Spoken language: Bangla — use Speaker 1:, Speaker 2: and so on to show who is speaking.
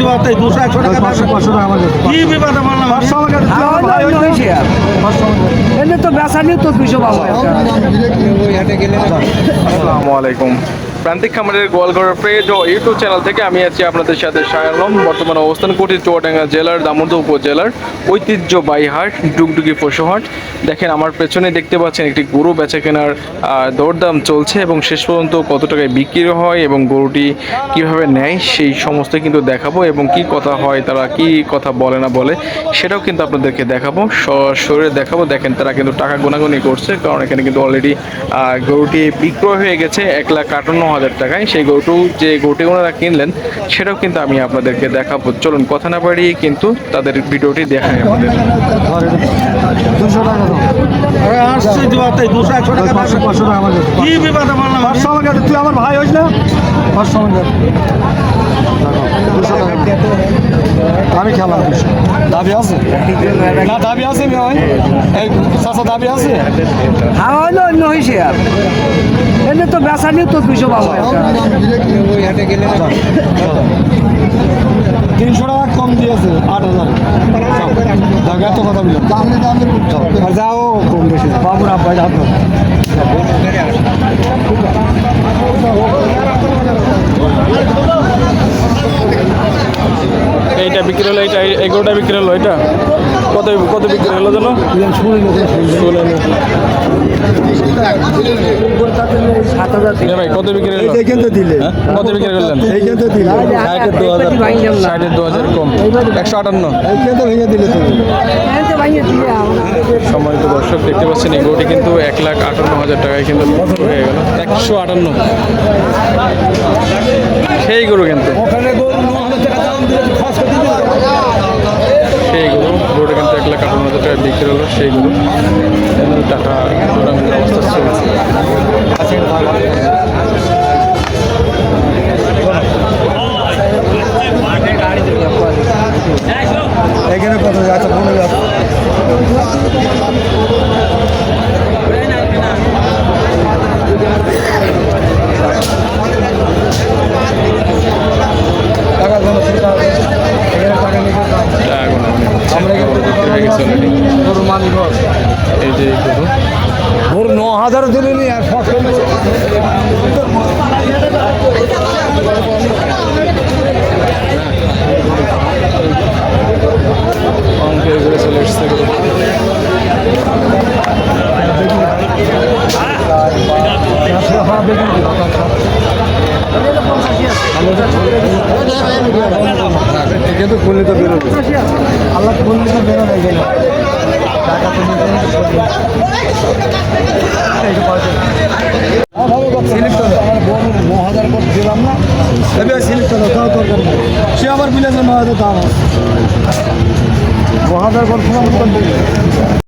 Speaker 1: বাতাই 200 100 টাকা 500 টাকা আমাদের কি বিবাদে বললাম 500 টাকা দিতে আমার ভাই হইছে এনে তো বেচা নিয়ে তো 200 পাবো ওই হাটে গেলে
Speaker 2: আসসালামু আলাইকুম। প্রান্তিক খামারের গোয়ালঘর পেজ ও ইউটিউব চ্যানেল থেকে আমি আছি আপনাদের সাথে শাহ আলম। বর্তমানে অবস্থান করছি চুয়াডাঙ্গা জেলার দামোদর উপজেলার ঐতিহ্যবাহী হাট ডুগডুগি পশু হাট। দেখেন আমার পেছনে দেখতে পাচ্ছেন একটি গরু বেচা কেনার দরদাম চলছে এবং শেষ পর্যন্ত কত টাকায় বিক্রি হয় এবং গরুটি কিভাবে নেয় সেই সমস্ত কিন্তু দেখাবো এবং কি কথা হয়, তারা কি কথা বলে না বলে সেটাও কিন্তু আপনাদেরকে দেখাবো, শরীরে দেখাবো। দেখেন তারা কিন্তু টাকা গোনাগুনি করছে, কারণ এখানে কিন্তু অলরেডি গরুটি বিক্রয় হয়ে গেছে 1,58,000 টাকায়। সেই গরুটি ওনারা কিনলেন সেটাও কিন্তু আমি আপনাদেরকে দেখাবো। চলুন কথা না বাড়িয়ে কিন্তু তাদের ভিডিওটি দেখাই আমাদের।
Speaker 1: 200 টাকা দাও আসছে বাতাই 200 100 টাকা 500 টাকা আমাদের কি বিবাদে বললাম 500 টাকা তুই আমার ভাই হইছ না 500 টাকা আমি খেলাম দাবি আছে না, দাবি আছে ভাই এই চাচা দাবি আছে হ্যাঁ হইলো অন্য হইছে আর এনে তো বেচা নিয়ে তো 200 পাবো ওই হাটে গেলে 300 টাকা কম দিয়েছে 8,000 টাকা তো কথা বললাম দামে যাও কম বেশি বাবুর আব্বা যাও
Speaker 2: এইটা বিক্রি হলো, এইটা এই গরুটা বিক্রি হলো, এটা কত কত বিক্রি হলো জানো? ভাই কত বিক্রি হলো? কত বিক্রি করলেন? 60,000 কম 158। সম্মানিত দর্শক দেখতে পাচ্ছেন এই গরুটি কিন্তু 1,58,000 টাকায় কিন্তু হয়ে গেল। 158 সেই গরু কিন্তু সেই গরুটা কিন্তু 1,58,000 টাকায় বিক্রি হলো। সেই গরু টাকা অবস্থা চলছে।
Speaker 1: এখানে কত যাচ্ছে ফোনে যাচ্ছে
Speaker 2: এই যে
Speaker 1: গরু 9,000 দিলে নি আর
Speaker 2: অঙ্কের ঘুরে চলে এসছে
Speaker 1: কিন্তু খুললে তো বেরোবে আল্লাহ খুললে তো বেরোবে গেল টাকা তো সিলেক্ট হবে আমার বোন 9,000 করে দিলাম না এবার সিলেক্ট হবে তাও দরকার নেই সে আবার বিলেছে 9,000 দাম 9,000 করে